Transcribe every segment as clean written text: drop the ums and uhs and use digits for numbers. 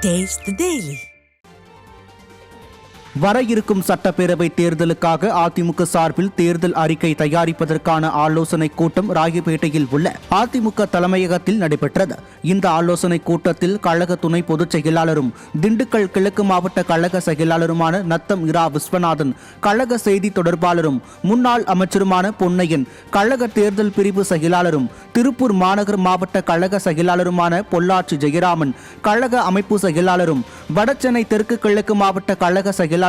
Taste the Daily. வர இருக்கும் சட்டப்பேரவை தேர்தலுக்காக அதிமுக சார்பில் தேர்தல் அறிக்கை தயாரிப்பதற்கான ஆலோசனை கூட்டம் ராயப்பேட்டையில் உள்ள அதிமுக தலைமையகத்தில் நடைபெற்றது. இந்த ஆலோசனை கூட்டத்தில் கழக துணை பொதுச் செயலாளரும் திண்டுக்கல் கிழக்கு மாவட்ட கழக செயலாளருமான நத்தம் இரா விஸ்வநாதன், கழக செய்தி தொடர்பாளரும் முன்னாள் அமைச்சருமான பொன்னையன், கழக தேர்தல் பிரிவு செயலாளரும் திருப்பூர் மாநகர் மாவட்ட கழக செயலாளருமான பொள்ளாச்சி ஜெயராமன், கழக அமைப்பு செயலாளரும் வடசென்னை தெற்கு கிழக்கு மாவட்ட கழக செயலாளருமான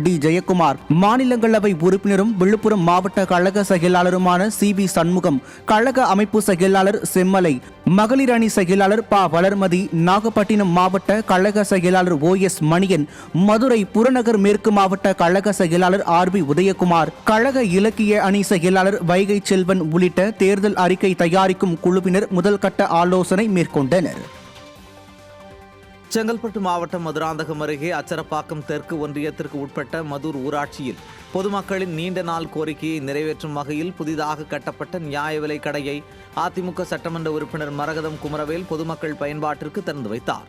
டி ஜெயக்குமார், மாநிலங்களவை உறுப்பினரும் விழுப்புரம் மாவட்ட கழக செயலாளருமான சி சண்முகம், கழக அமைப்பு செயலாளர் செம்மலை, மகளிர் அணி செயலாளர் ப வளர்மதி, நாகப்பட்டினம் மாவட்ட கழக செயலாளர் OS மணியன், மதுரை புறநகர் மேற்கு மாவட்ட கழக செயலாளர் RB உதயகுமார், கழக இலக்கிய அணி செயலாளர் வைகை செல்வன் உள்ளிட்ட தேர்தல் அறிக்கை தயாரிக்கும் குழுவினர் முதல் கட்ட ஆலோசனை மேற்கொண்டனர். செங்கல்பட்டு மாவட்டம் மதுராந்தகம் அருகே அச்சரப்பாக்கம் தெற்கு ஒன்றியத்திற்கு உட்பட்ட மதுர் ஊராட்சியில் பொதுமக்களின் நீண்ட நாள் கோரிக்கையை நிறைவேற்றும் வகையில் புதிதாக கட்டப்பட்ட நியாய விலை கடையை அதிமுக சட்டமன்ற உறுப்பினர் மரகதம் குமரவேல் பொதுமக்கள் பயன்பாட்டிற்கு திறந்து வைத்தார்.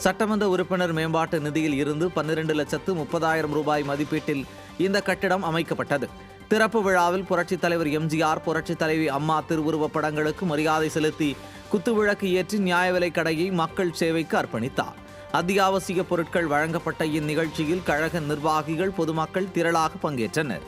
சட்டமன்ற உறுப்பினர் மேம்பாட்டு நிதியில் இருந்து 12,30,000 ரூபாய் மதிப்பீட்டில் இந்த கட்டிடம் அமைக்கப்பட்டது. திறப்பு விழாவில் புரட்சித் தலைவர் MGR, புரட்சித் தலைவி அம்மா திருவுருவப் படங்களுக்கு மரியாதை செலுத்தி குத்துவிளக்கு ஏற்றி நியாய விலை கடையை மக்கள் சேவைக்கு அர்ப்பணித்தார். அத்தியாவசிய பொருட்கள் வழங்கப்பட்ட இந்நிகழ்ச்சியில் கழக நிர்வாகிகள், பொதுமக்கள் திரளாக பங்கேற்றனர்.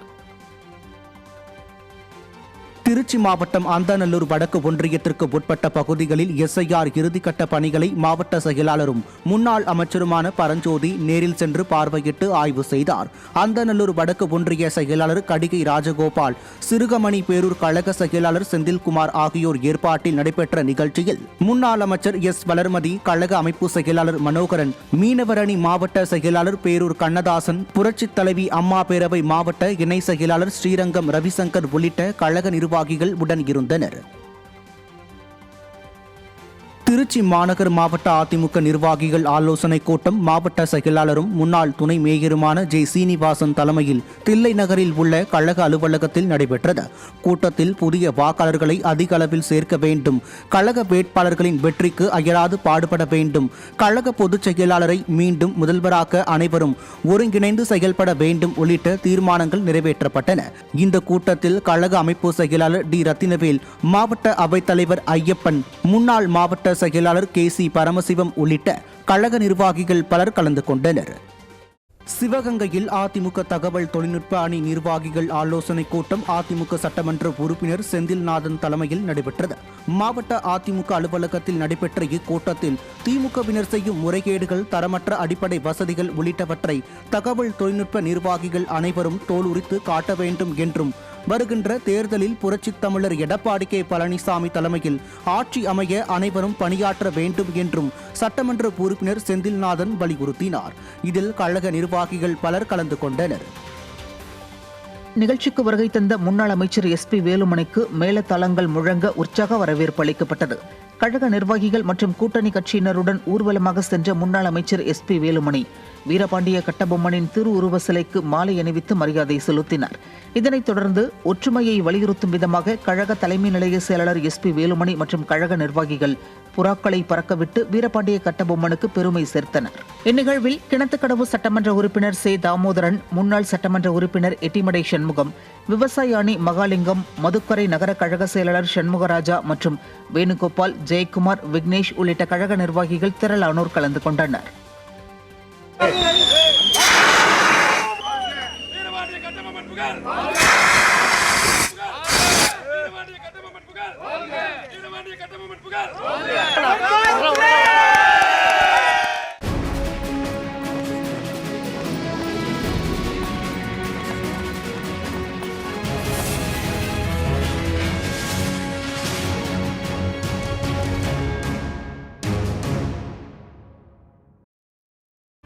திருச்சி மாவட்டம் அந்தநல்லூர் வடக்கு ஒன்றியத்திற்கு உட்பட்ட பகுதிகளில் SIR இறுதிக்கட்ட பணிகளை மாவட்ட செயலாளரும் முன்னாள் அமைச்சருமான பரஞ்சோதி நேரில் சென்று பார்வையிட்டு ஆய்வு செய்தார். அந்தநல்லூர் வடக்கு ஒன்றிய செயலாளர் கடிகை ராஜகோபால், சிறுகமணி பேரூர் கழக செயலாளர் செந்தில்குமார் ஆகியோர் ஏற்பாட்டில் நடைபெற்ற நிகழ்ச்சியில் முன்னாள் அமைச்சர் S வளர்மதி, கழக அமைப்பு செயலாளர் மனோகரன், மீனவர் அணி மாவட்ட செயலாளர் பேரூர் கண்ணதாசன், புரட்சித் தலைவி அம்மா பேரவை மாவட்ட இணை செயலாளர் ஸ்ரீரங்கம் ரவிசங்கர் உள்ளிட்ட கழக நிர்வாகிகள் உடன் இருந்தனர். திருச்சி மாநகர் மாவட்ட அதிமுக நிர்வாகிகள் ஆலோசனை கூட்டம் மாவட்ட செயலாளரும் முன்னாள் துணை மேயருமான சீனிவாசன் தலைமையில் தில்லை நகரில் உள்ள கழக அலுவலகத்தில் நடைபெற்றது. கூட்டத்தில் புதிய வாக்காளர்களை அதிக அளவில் சேர்க்க வேண்டும், கழக வேட்பாளர்களின் வெற்றிக்கு அயராது பாடுபட வேண்டும், கழக பொதுச் செயலாளரை மீண்டும் முதல்வராக்க அனைவரும் ஒருங்கிணைந்து செயல்பட வேண்டும் உள்ளிட்ட தீர்மானங்கள் நிறைவேற்றப்பட்டன. இந்த கூட்டத்தில் கழக அமைப்பு செயலாளர் டி ரத்தினவேல், மாவட்ட அவைத்தலைவர் ஐயப்பன், முன்னாள் மாவட்ட செயலாளர் KC பரமசிவம் உள்ளிட்ட கழக நிர்வாகிகள் பலர் கலந்து கொண்டனர். சிவகங்கையில் அதிமுக தகவல் தொழில்நுட்ப அணி நிர்வாகிகள் ஆலோசனை கூட்டம் அதிமுக சட்டமன்ற உறுப்பினர் செந்தில்நாதன் தலைமையில் நடைபெற்றது. மாவட்ட அதிமுக அலுவலகத்தில் நடைபெற்ற இக்கூட்டத்தில் திமுகவினர் செய்யும் முறைகேடுகள், தரமற்ற அடிப்படை வசதிகள் உள்ளிட்டவற்றை தகவல் தொழில்நுட்ப நிர்வாகிகள் அனைவரும் தோலுரித்து காட்ட வேண்டும் என்றும், வருகின்ற தேர்தலில் புரட்சித் தமிழர் எடப்பாடி K பழனிசாமி தலைமையில் ஆட்சி அமைய அனைவரும் பணியாற்ற வேண்டும் என்றும் சட்டமன்ற உறுப்பினர் செந்தில்நாதன் வலியுறுத்தினார். இதில் கழக நிர்வாகிகள் பலர் கலந்து கொண்டனர். நிகழ்ச்சிக்கு வருகை தந்த முன்னாள் அமைச்சர் SP வேலுமணிக்கு மேலதளங்கள் முழங்க உற்சாக வரவேற்பு அளிக்கப்பட்டது. கழக நிர்வாகிகள் மற்றும் கூட்டணி கட்சியினருடன் ஊர்வலமாக சென்ற முன்னாள் அமைச்சர் SP வேலுமணி வீரபாண்டிய கட்டபொம்மனின் திருவுருவ சிலைக்கு மாலை அணிவித்து மரியாதை செலுத்தினார். இதனைத் தொடர்ந்து ஒற்றுமையை வலியுறுத்தும் விதமாக கழக தலைமை நிலைய செயலாளர் SP வேலுமணி மற்றும் கழக நிர்வாகிகள் புறாக்களை பறக்கவிட்டு வீரபாண்டிய கட்டபொம்மனுக்கு பெருமை சேர்த்தனர். இந்நிகழ்வில் கிணத்துக்கடவு சட்டமன்ற உறுப்பினர் சே தாமோதரன், முன்னாள் சட்டமன்ற உறுப்பினர் எட்டிமடை சண்முகம், விவசாய அணி மகாலிங்கம், மதுக்கரை நகர கழக செயலாளர் சண்முகராஜா மற்றும் வேணுகோபால், ஜெயக்குமார், விக்னேஷ் உள்ளிட்ட கழக நிர்வாகிகள் திரளானோர் கலந்து கொண்டனர்.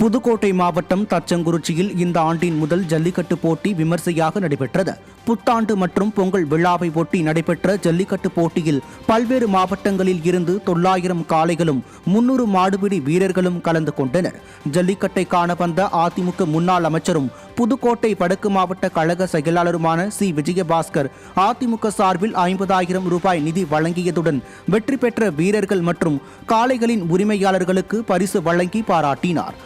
புதுக்கோட்டை மாவட்டம் தச்சங்குறிச்சியில் இந்த ஆண்டின் முதல் ஜல்லிக்கட்டு போட்டி விமர்சையாக நடைபெற்றது. புத்தாண்டு மற்றும் பொங்கல் விழாவை ஒட்டி நடைபெற்ற ஜல்லிக்கட்டு போட்டியில் பல்வேறு மாவட்டங்களில் இருந்து 900 காளைகளும் 300 மாடுபிடி வீரர்களும் கலந்து கொண்டனர். ஜல்லிக்கட்டை காண வந்த அதிமுக முன்னாள் அமைச்சரும் புதுக்கோட்டை வடக்கு மாவட்ட கழக செயலாளருமான சி. விஜயபாஸ்கர் அதிமுக சார்பில் 50,000 ரூபாய் நிதி வழங்கியதுடன் வெற்றி பெற்ற வீரர்கள் மற்றும் காளைகளின் உரிமையாளர்களுக்கு பரிசு வழங்கி பாராட்டினார்.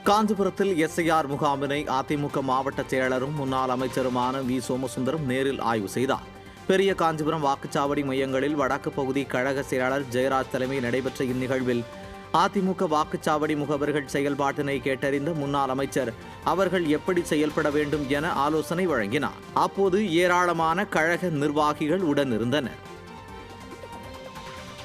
காஞ்சிபுரத்தில் எஸ்ஐஆர் முகாமினை அதிமுக மாவட்ட செயலரும் முன்னாள் அமைச்சருமான வி. சோமசுந்தரம் நேரில் ஆய்வு செய்தார். பெரிய காஞ்சிபுரம் வாக்குச்சாவடி மையங்களில் வடக்கு பகுதி கழக செயலாளர் ஜெயராஜ் தலைமையில் நடைபெற்ற இந்நிகழ்வில் அதிமுக வாக்குச்சாவடி முகவர்கள் செயல்பாட்டினை கேட்டறிந்த முன்னாள் அமைச்சர் அவர்கள் எப்படி செயல்பட வேண்டும் என ஆலோசனை வழங்கினார். அப்போது ஏராளமான கழக நிர்வாகிகள் உடனிருந்தனர்.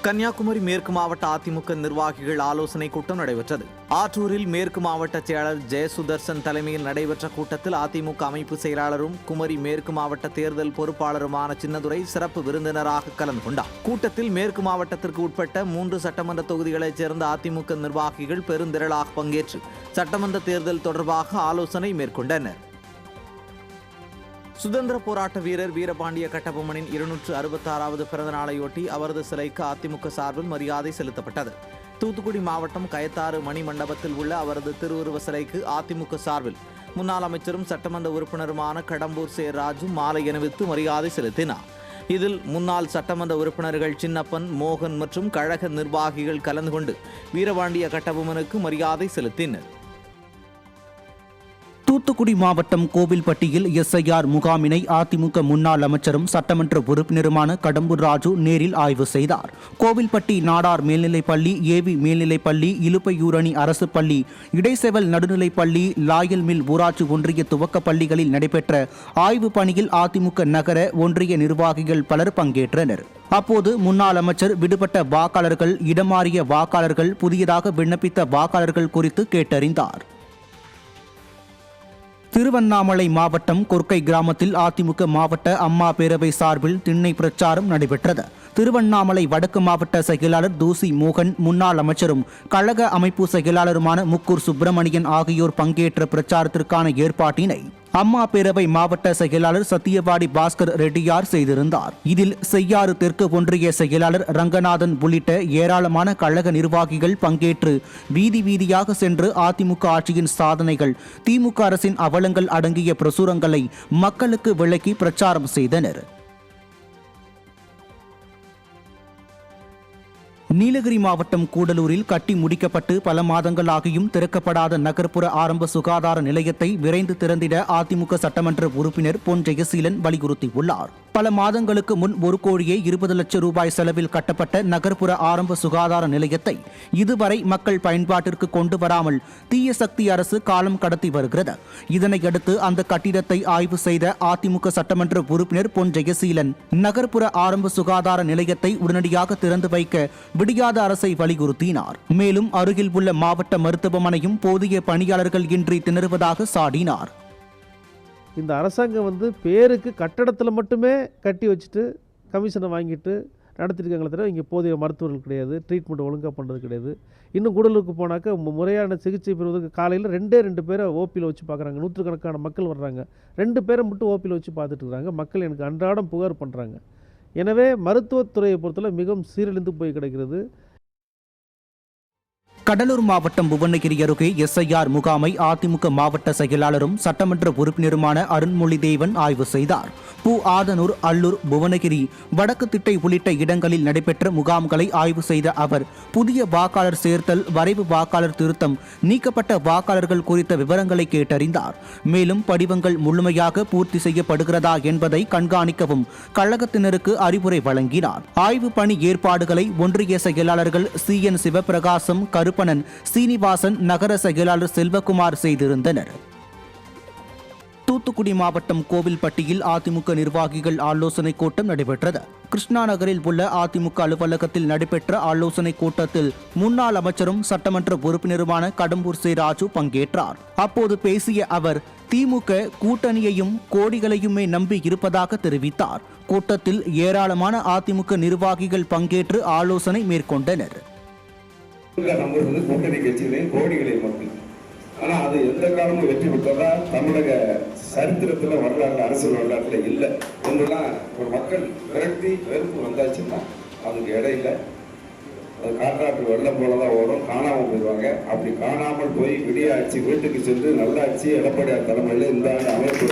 கன்னியாகுமரி மேற்கு மாவட்ட அதிமுக நிர்வாகிகள் ஆலோசனை கூட்டம் நடைபெற்றது. ஆற்றூரில் மேற்கு மாவட்ட செயலாளர் ஜெயசுதர்சன் தலைமையில் நடைபெற்ற கூட்டத்தில் அதிமுக அமைப்பு செயலாளரும் குமரி மேற்கு மாவட்ட தேர்தல் பொறுப்பாளருமான சின்னதுரை சிறப்பு விருந்தினராக கலந்து கொண்டார். கூட்டத்தில் மேற்கு மாவட்டத்திற்கு உட்பட்ட 3 சட்டமன்ற தொகுதிகளைச் சேர்ந்த அதிமுக நிர்வாகிகள் பெருந்திரளாக பங்கேற்று சட்டமன்ற தேர்தல் தொடர்பாக ஆலோசனை மேற்கொண்டனர். சுதந்திர போராட்ட வீரர் வீரபாண்டிய கட்டபொம்மனின் 266வது பிறந்த நாளையொட்டி அவரது சிலைக்கு அதிமுக சார்பில் மரியாதை செலுத்தப்பட்டது. தூத்துக்குடி மாவட்டம் கயத்தாறு மணி மண்டபத்தில் உள்ள அவரது திருவுருவ சிலைக்கு அதிமுக சார்பில் முன்னாள் அமைச்சரும் சட்டமன்ற உறுப்பினருமான கடம்பூர் சே. ராஜு மாலை அணிவித்து மரியாதை செலுத்தினார். இதில் முன்னாள் சட்டமன்ற உறுப்பினர்கள் சின்னப்பன், மோகன் மற்றும் கழக நிர்வாகிகள் கலந்து கொண்டு வீரபாண்டிய கட்டபொம்மனுக்கு மரியாதை செலுத்தினர். தூத்துக்குடி மாவட்டம் கோவில்பட்டியில் எஸ்ஐஆர் முகாமினை அதிமுக முன்னாள் அமைச்சரும் சட்டமன்ற உறுப்பினருமான கடம்பூர் ராஜு நேரில் ஆய்வு செய்தார். கோவில்பட்டி நாடார் மேல்நிலைப்பள்ளி, ஏவி மேல்நிலைப்பள்ளி, இலுப்பையூரணி அரசு பள்ளி, இடைசெவல் நடுநிலைப்பள்ளி, லாயல் மில் ஊராட்சி ஒன்றிய துவக்க பள்ளிகளில் நடைபெற்ற ஆய்வு பணியில் அதிமுக நகர ஒன்றிய நிர்வாகிகள் பலர் பங்கேற்றனர். அப்போது முன்னாள் அமைச்சர் விடுபட்ட வாக்காளர்கள், இடமாறிய வாக்காளர்கள், புதியதாக விண்ணப்பித்த வாக்காளர்கள் குறித்து கேட்டறிந்தார். திருவண்ணாமலை மாவட்டம் கொர்க்கை கிராமத்தில் அதிமுக மாவட்ட அம்மா பேரவை சார்பில் திண்ணை பிரச்சாரம் நடைபெற்றது. திருவண்ணாமலை வடக்கு மாவட்ட செயலாளர் தூசி மோகன், முன்னாள் அமைச்சரும் கழக அமைப்பு செயலாளருமான முக்கூர் சுப்பிரமணியன் ஆகியோர் பங்கேற்ற பிரச்சாரத்திற்கான ஏற்பாட்டினை அம்மா பேரவை மாவட்ட செயலாளர் சத்தியவாடி பாஸ்கர் ரெட்டியார் செய்திருந்தார். இதில் செய்யாறு தெற்கு ஒன்றிய செயலாளர் ரங்கநாதன் உள்ளிட்ட ஏராளமான கழக நிர்வாகிகள் பங்கேற்று வீதி வீதியாக சென்று அதிமுக ஆட்சியின் சாதனைகள், திமுக அரசின் அவலங்கள் அடங்கிய பிரசுரங்களை மக்களுக்கு விளக்கி பிரச்சாரம் செய்தனர். நீலகிரி மாவட்டம் கூடலூரில் கட்டி முடிக்கப்பட்டு பல மாதங்களாகியும் திறக்கப்படாத நகர்ப்புற ஆரம்ப சுகாதார நிலையத்தை விரைந்து திறந்திட அதிமுக சட்டமன்ற உறுப்பினர் பொன் ஜெயசீலன் வலியுறுத்தியுள்ளார். பல மாதங்களுக்கு முன் 1 கோடியே 20 லட்சம் ரூபாய் செலவில் கட்டப்பட்ட நகர்ப்புற ஆரம்ப சுகாதார நிலையத்தை இதுவரை மக்கள் பயன்பாட்டிற்கு கொண்டு வராமல் தீய சக்தி அரசு காலம் கடத்தி வருகிறது. இதனையடுத்து அந்த கட்டிடத்தை ஆய்வு செய்த அதிமுக சட்டமன்ற உறுப்பினர் பொன் ஜெயசீலன் நகர்ப்புற ஆரம்ப சுகாதார நிலையத்தை உடனடியாக திறந்து வைக்க விடியாத அரசை வலியுறுத்தினார். மேலும் அருகில் உள்ள மாவட்ட மருத்துவமனையும் போதிய பணியாளர்கள் இன்றி திணறுவதாக சாடினார். இந்த அரசாங்கம் பேருக்கு கட்டடத்தில் மட்டுமே கட்டி வச்சுட்டு கமிஷனை வாங்கிட்டு நடத்திருக்காங்களே தவிர இங்கே போதிய மருத்துவர்கள் கிடையாது, ட்ரீட்மெண்ட் ஒழுங்காக பண்ணுறது கிடையாது. இன்னும் கூடலூருக்கு போனாக்கா முறையான சிகிச்சை பெறுவதற்கு காலையில் 2 பேரை ஓபியில் வச்சு பார்க்குறாங்க. 100கணக்கான மக்கள் வர்றாங்க, 2 பேரை மட்டும் ஓபியில் வச்சு பார்த்துட்டு இருக்காங்க. மக்கள் எனக்கு அன்றாடம் புகார் பண்ணுறாங்க. எனவே மருத்துவத்துறையை பொறுத்தவரை மிகவும் சீரழிந்து போய் கிடக்கிறது. கடலூர் மாவட்டம் புவனகிரி அருகே எஸ்ஐஆர் முகாமை அதிமுக மாவட்ட செயலாளரும் சட்டமன்ற உறுப்பினருமான அருண்மொழி தேவன் ஆய்வு செய்தார். ஆதனூர், அல்லூர், புவனகிரி, வடக்கு திட்டை உள்ளிட்ட இடங்களில் நடைபெற்ற முகாம்களை ஆய்வு செய்த அவர் புதிய வாக்காளர் சேர்த்தல், வரைவு வாக்காளர் திருத்தம், நீக்கப்பட்ட வாக்காளர்கள் குறித்த விவரங்களை கேட்டறிந்தார். மேலும் படிவங்கள் முழுமையாக பூர்த்தி செய்யப்படுகிறதா என்பதை கண்காணிக்கவும் கழகத்தினருக்கு அறிவுரை வழங்கினார். ஆய்வு பணி ஏற்பாடுகளை ஒன்றிய செயலாளர்கள் CN சிவபிரகாசம், கருப்பணன், சீனிவாசன், நகர செயலாளர் செல்வகுமார் செய்திருந்தனர். தூத்துக்குடி மாவட்டம் கோவில்பட்டியில் அதிமுக நிர்வாகிகள் ஆலோசனை கூட்டம் நடைபெற்றது. கிருஷ்ணா நகரில் உள்ள அதிமுக அலுவலகத்தில் நடைபெற்ற ஆலோசனை கூட்டத்தில் முன்னாள் அமைச்சரும் சட்டமன்ற உறுப்பினருமான கடம்பூர் சே. ராஜு பங்கேற்றார். அப்போது பேசிய அவர் திமுக கூட்டணியையும் கோடிகளையுமே நம்பி இருப்பதாக தெரிவித்தார். கூட்டத்தில் ஏராளமான அதிமுக நிர்வாகிகள் பங்கேற்று ஆலோசனை மேற்கொண்டனர். கூட்டணி கட்சிகளையும் கோடிகளை நம்பி ஆனா அது எந்த காலமும் வெற்றி பெற்றதா தமிழக சரித்திரத்துல வரலாறு அரசியல் வரலாற்றுல இல்லை. ஒன்றுலாம் ஒரு மக்கள் விரக்தி வெறுப்பு வந்தாச்சுன்னா அதுக்கு இடையில அது காற்றாற்று வெள்ளம் போலதான் வரும், காணாமல் போயிடுவாங்க. அப்படி காணாமல் போய் விடிய ஆட்சி வீட்டுக்கு சென்று நல்லாட்சி எடப்பாடியார் தலைமையில் இந்த ஆண்டு அமைப்பு